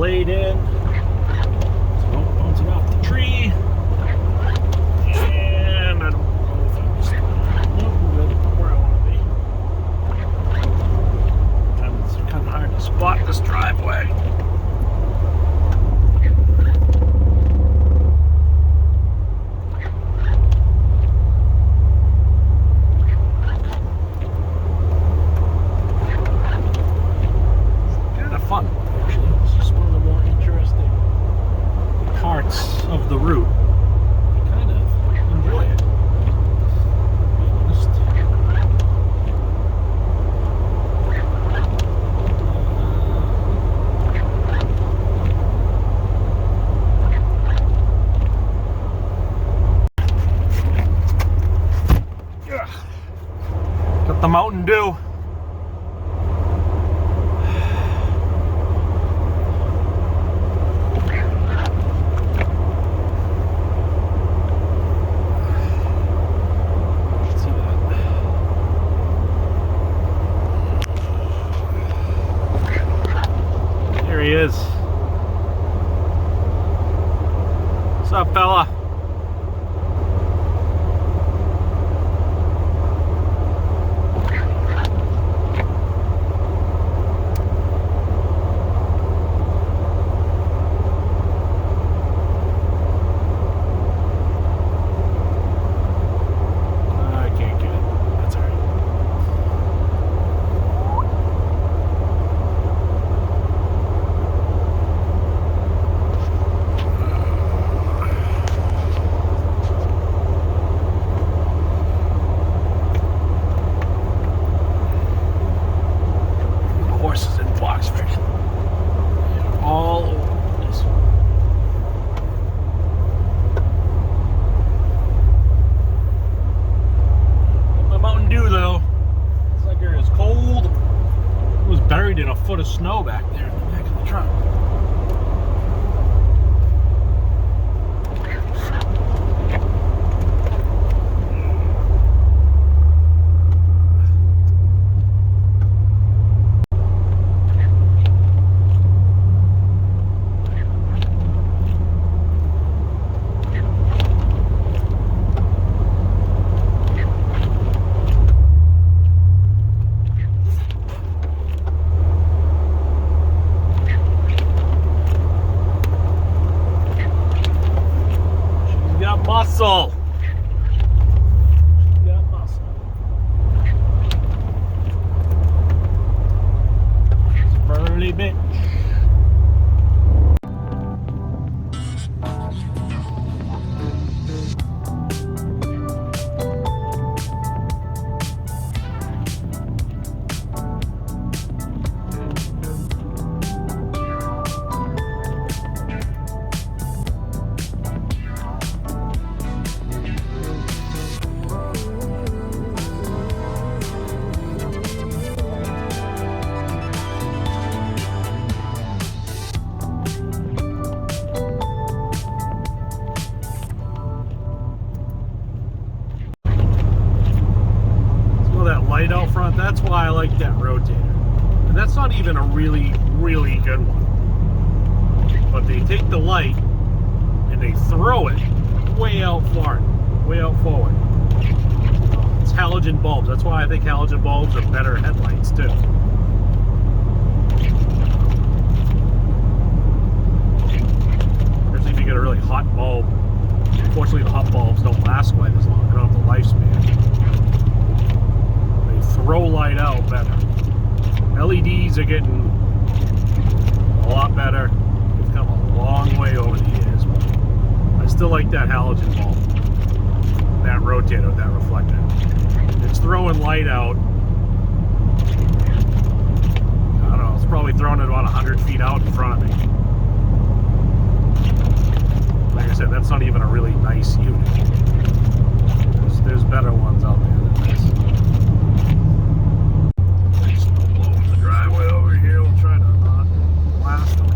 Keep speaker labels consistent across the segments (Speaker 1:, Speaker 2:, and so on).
Speaker 1: laid in. So bouncing off the tree. And I don't know if I'm just where I want to be. It's kind of hard to spot this driveway. Fun, actually. It's just one of the more interesting parts of the route. I kind of enjoy it, to be honest. Got the Mountain Dew. He is. What's up, fella? I can't get it. That's all right. Horses in Boxford. All over this. My Mountain Dew though. It's like it's cold. It was buried in a foot of snow back there in the back of the truck. Muscle. She's got muscle. It's a burly bitch. Light out front, that's why I like that rotator. And that's not even a really good one. But they take the light and they throw it way out far, way out forward. It's halogen bulbs. That's why I think halogen bulbs are better headlights too. Especially if you get a really hot bulb. Unfortunately, the hot bulbs don't last quite as long. They don't have the lifespan. Throw light out better. LEDs are getting a lot better. They've come a long way over the years, but I still like that halogen bulb, that rotator, that reflector. It's throwing light out. I don't know, it's probably throwing it about 100 feet out in front of me. Like I said, that's not even a really nice unit. There's better ones out there than this. Driveway over here, we'll try to not blast them.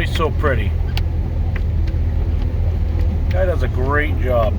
Speaker 1: always so pretty. Guy does a great job.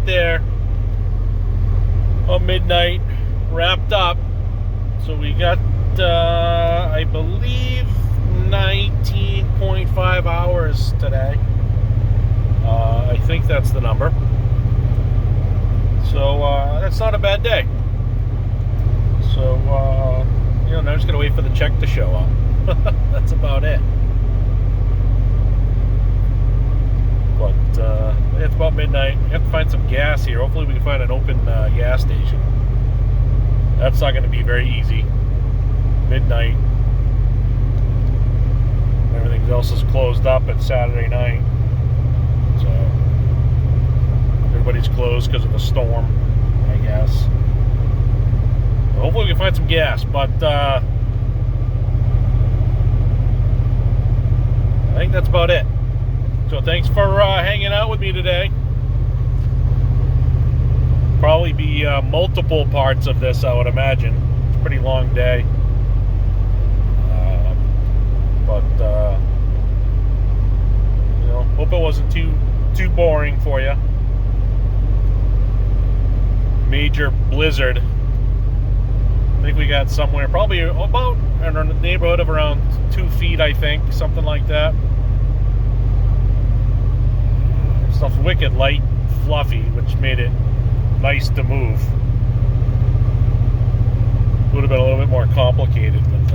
Speaker 1: right there. Midnight, wrapped up. So we got, I believe, 19.5 hours today. I think that's the number. So that's not a bad day. So, now I'm just going to wait for the check to show up. That's about it. But it's about midnight. We have to find some gas here. Hopefully we can find an open gas station. That's not going to be very easy. Midnight. Everything else is closed up. It's Saturday night. So everybody's closed because of the storm, I guess. Hopefully we can find some gas. But I think that's about it. So thanks for hanging out with me today. Probably be multiple parts of this, I would imagine. It's a pretty long day. Hope it wasn't too boring for you. Major blizzard. I think we got somewhere probably about in the neighborhood of around 2 feet, I think, something like that. Stuff wicked light, fluffy, which made it nice to move. Would have been a little bit more complicated with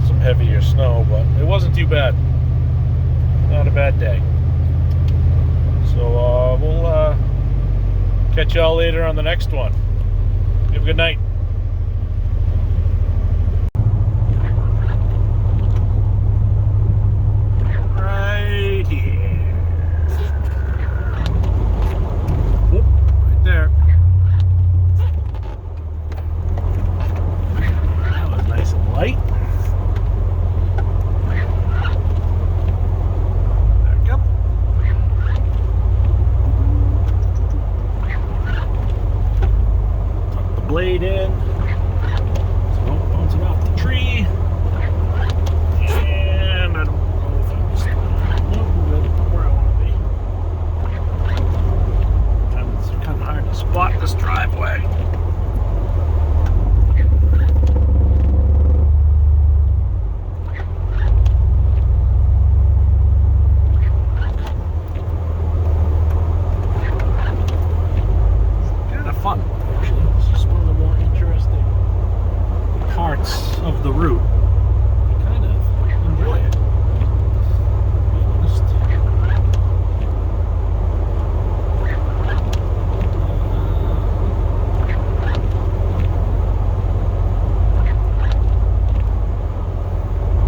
Speaker 1: some heavier snow, but it wasn't too bad. Not a bad day. So we'll catch y'all later on the next one. Have a good night. Right here. Whoop, right there. That was nice and light. There we go. Tuck the blade in. So bouncing off the tree. And I don't know if I'm just where I want to be. Sometimes it's kind of hard to spot this driveway.